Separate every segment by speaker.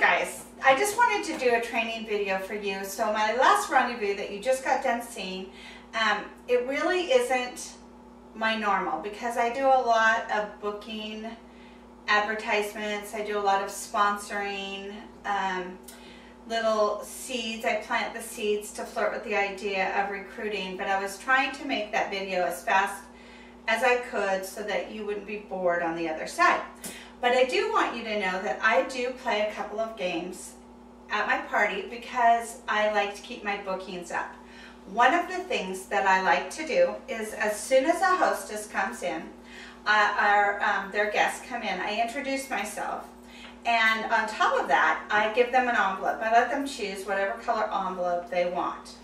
Speaker 1: guys, I just wanted to do a training video for you. So my last rendezvous that you just got done seeing, it really isn't my normal because I do a lot of booking advertisements. I do a lot of sponsoring, little seeds. I plant the seeds to flirt with the idea of recruiting, but I was trying to make that video as fast as I could so that you wouldn't be bored on the other side. But I do want you to know that I do play a couple of games at my party because I like to keep my bookings up. One of the things that I like to do is as soon as a hostess comes in, their guests come in, I introduce myself, and on top of that, I give them an envelope. I let them choose whatever color envelope they want.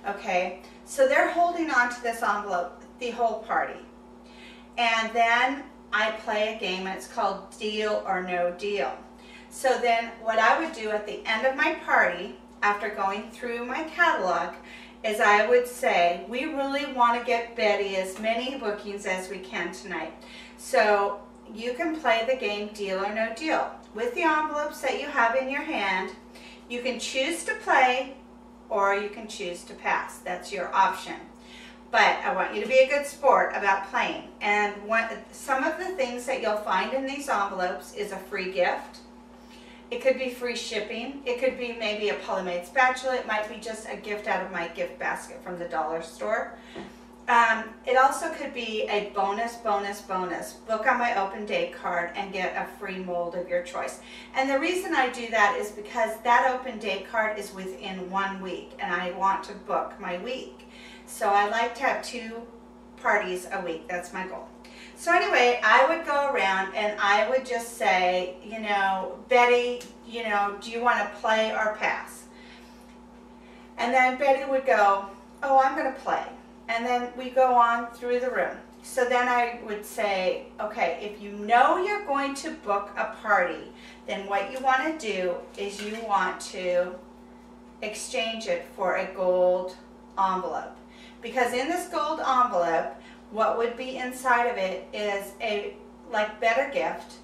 Speaker 1: Okay, so they're holding on to this envelope the whole party. And then I play a game, and it's called Deal or No Deal. So then what I would do at the end of my party, after going through my catalog, is I would say, we really want to get Betty as many bookings as we can tonight. So you can play the game Deal or No Deal. With the envelopes that you have in your hand, you can choose to play or you can choose to pass. That's your option. But I want you to be a good sport about playing. And some of the things that you'll find in these envelopes is a free gift. It could be free shipping. It could be maybe a Polymade spatula. It might be just a gift out of my gift basket from the dollar store. It also could be a bonus. Book on my open date card and get a free mold of your choice. And the reason I do that is because that open date card is within 1 week and I want to book my week. So I like to have 2 parties a week. That's my goal. So anyway, I would go around and I would just say, you know, Betty, you know, do you want to play or pass? And then Betty would go, oh, I'm going to play. And then we go on through the room. So then I would say, okay, if you know you're going to book a party, then what you want to do is you want to exchange it for a gold envelope. Because in this gold envelope, what would be inside of it is a better gift,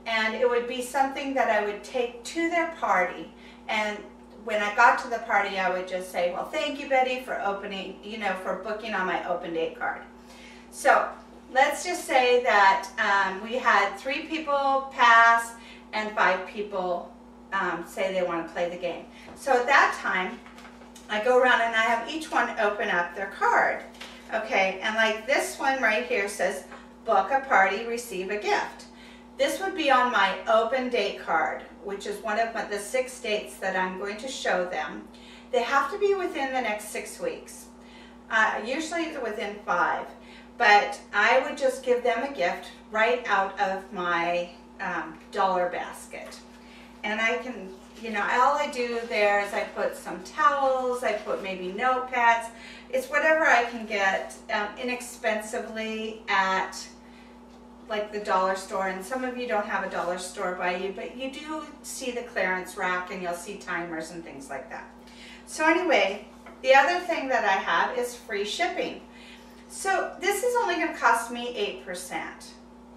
Speaker 1: and it would be something that I would take to their party. And when I got to the party, I would just say, well, thank you, Betty, for opening, you know, for booking on my open date card. So let's just say that we had 3 people pass and 5 people say they want to play the game. So at that time, I go around and I have each one open up their card. Okay, and like this one right here says, book a party, receive a gift. This would be on my open date card, which is one of the 6 dates that I'm going to show them. They have to be within the next 6 weeks. Usually it's within 5, but I would just give them a gift right out of my dollar basket. And I can, you know, all I do there is I put some towels, I put maybe notepads. It's whatever I can get inexpensively at like the dollar store. And some of you don't have a dollar store by you, but you do see the clearance rack and you'll see timers and things like that. So anyway, the other thing that I have is free shipping. So this is only going to cost me 8%.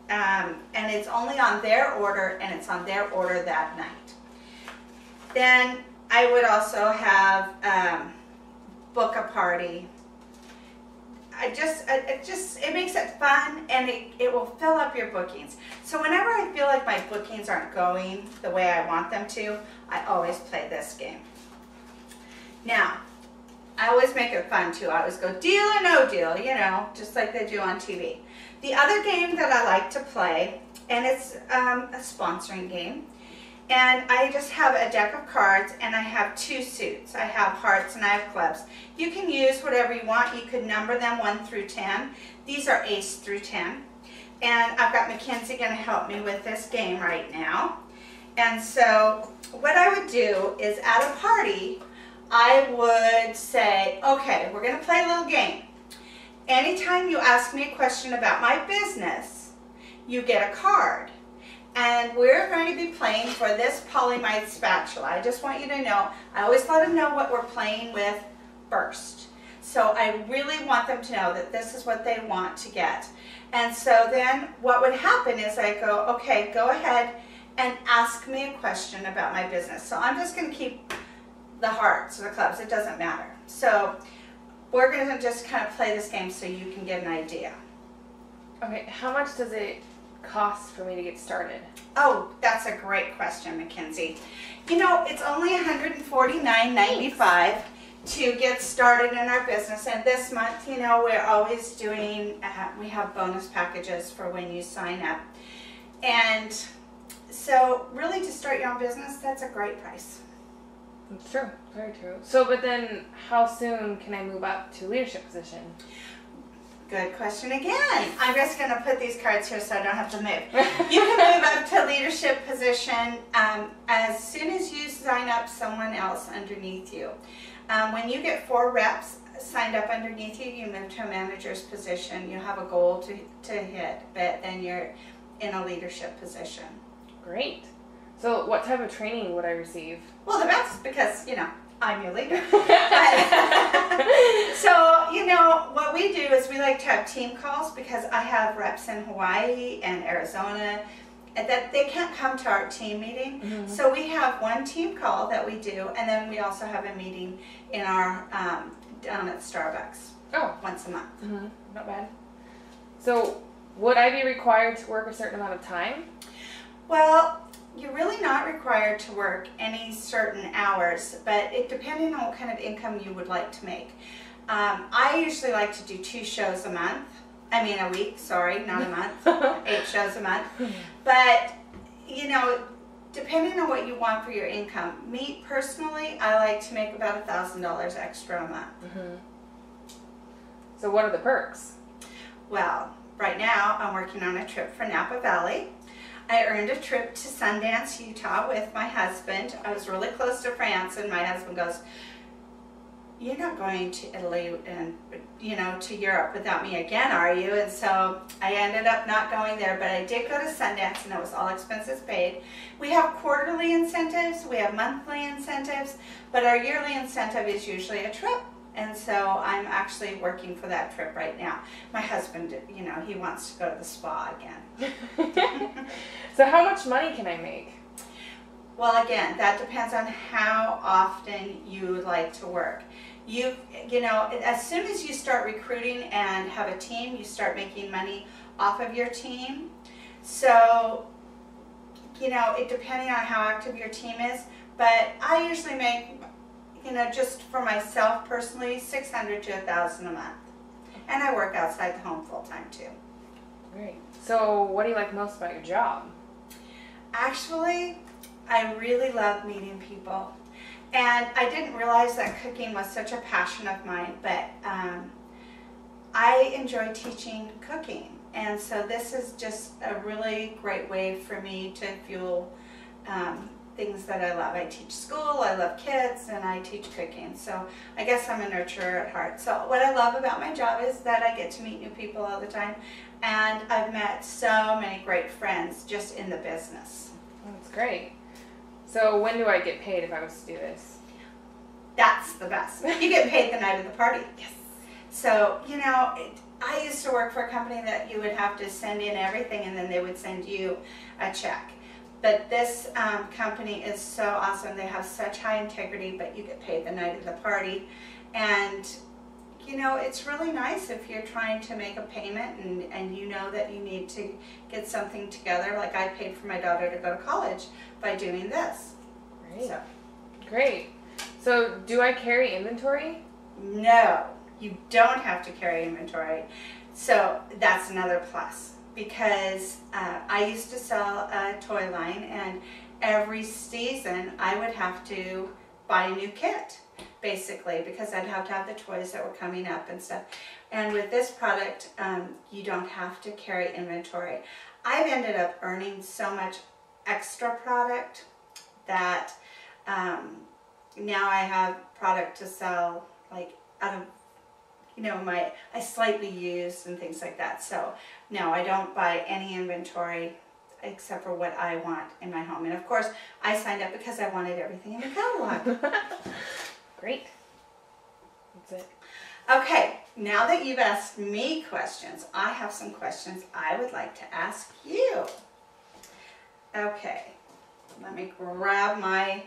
Speaker 1: And it's only on their order, and it's on their order that night. Then I would also have book a party. It makes it fun, and it will fill up your bookings. So whenever I feel like my bookings aren't going the way I want them to, I always play this game. Now, I always make it fun too. I always go deal or no deal, you know, just like they do on TV. The other game that I like to play, and it's a sponsoring game, and I just have a deck of cards and I have 2 suits. I have hearts and I have clubs. You can use whatever you want. You could number them 1 through 10. These are ace through 10. And I've got Mackenzie going to help me with this game right now. And so what I would do is at a party, I would say, okay, we're going to play a little game. Anytime you ask me a question about my business, you get a card. And we're going to be playing for this Polymade spatula. I just want you to know, I always let them know what we're playing with first. So I really want them to know that this is what they want to get. And so then what would happen is I go, okay, go ahead and ask me a question about my business. So I'm just going to keep the hearts or the clubs. It doesn't matter. So we're going to just kind of play this game so you can get an idea.
Speaker 2: Okay, how much does it cost for me to get started?
Speaker 1: Oh, that's a great question, Mackenzie. You know, it's only $149.95 to get started in our business. And this month, you know, we're always doing, we have bonus packages for when you sign up. And so really to start your own business, that's a great price.
Speaker 2: That's true, very true. So, but then how soon can I move up to leadership position?
Speaker 1: Good question again. I'm just going to put these cards here so I don't have to move. You can move up to leadership position as soon as you sign up someone else underneath you. When you get 4 reps signed up underneath you, you move to a manager's position. You have a goal to hit, but then you're in a leadership position.
Speaker 2: Great. So what type of training would I receive?
Speaker 1: Well, the best, because, you know, I'm your leader. So, you know, what we do is we like to have team calls because I have reps in Hawaii and Arizona that they can't come to our team meeting. Mm-hmm. So we have one team call that we do, and then we also have a meeting in our down at Starbucks. Once a month.
Speaker 2: Mm-hmm. Not bad. So would I be required to work a certain amount of time?
Speaker 1: Well, you're really not required to work any certain hours, but it depending on what kind of income you would like to make. I usually like to do 2 shows a week, sorry, not a month, 8 shows a month. But, you know, depending on what you want for your income, me personally, I like to make about $1,000 extra a month. Mm-hmm.
Speaker 2: So what are the perks?
Speaker 1: Well, right now I'm working on a trip for Napa Valley. I earned a trip to Sundance, Utah with my husband. I was really close to France, and my husband goes, "You're not going to Italy and, you know, to Europe without me again, are you?" And so I ended up not going there, but I did go to Sundance, and it was all expenses paid. We have quarterly incentives, we have monthly incentives, but our yearly incentive is usually a trip. And so I'm actually working for that trip right now. My husband, you know, he wants to go to the spa again.
Speaker 2: So how much money can I make?
Speaker 1: Well, again, that depends on how often you would like to work. You know, as soon as you start recruiting and have a team, you start making money off of your team. So, you know, it depending on how active your team is, but I usually make, you know, just for myself personally, $600 to $1,000 a month. And I work outside the home full time too.
Speaker 2: Great. So what do you like most about your job?
Speaker 1: Actually, I really love meeting people. And I didn't realize that cooking was such a passion of mine, but I enjoy teaching cooking. And so this is just a really great way for me to fuel things that I love. I teach school, I love kids, and I teach cooking. So I guess I'm a nurturer at heart. So what I love about my job is that I get to meet new people all the time. And I've met so many great friends just in the business.
Speaker 2: That's great. So when do I get paid if I was to do this?
Speaker 1: That's the best. You get paid the night of the party.
Speaker 2: Yes.
Speaker 1: So, you know, I used to work for a company that you would have to send in everything and then they would send you a check. But this company is so awesome. They have such high integrity, but you get paid the night of the party. And, you know, it's really nice if you're trying to make a payment and you know that you need to get something together. Like I paid for my daughter to go to college by doing this.
Speaker 2: Great. Great. So do I carry inventory?
Speaker 1: No, you don't have to carry inventory. So that's another plus. Because I used to sell a toy line, and every season I would have to buy a new kit, basically, because I'd have to have the toys that were coming up and stuff. And with this product, you don't have to carry inventory. I've ended up earning so much extra product that now I have product to sell, like out of, you know, I slightly used and things like that. So no, I don't buy any inventory except for what I want in my home. And of course, I signed up because I wanted everything in the catalog.
Speaker 2: Great. That's it.
Speaker 1: Okay, now that you've asked me questions, I have some questions I would like to ask you. Okay, Let me grab my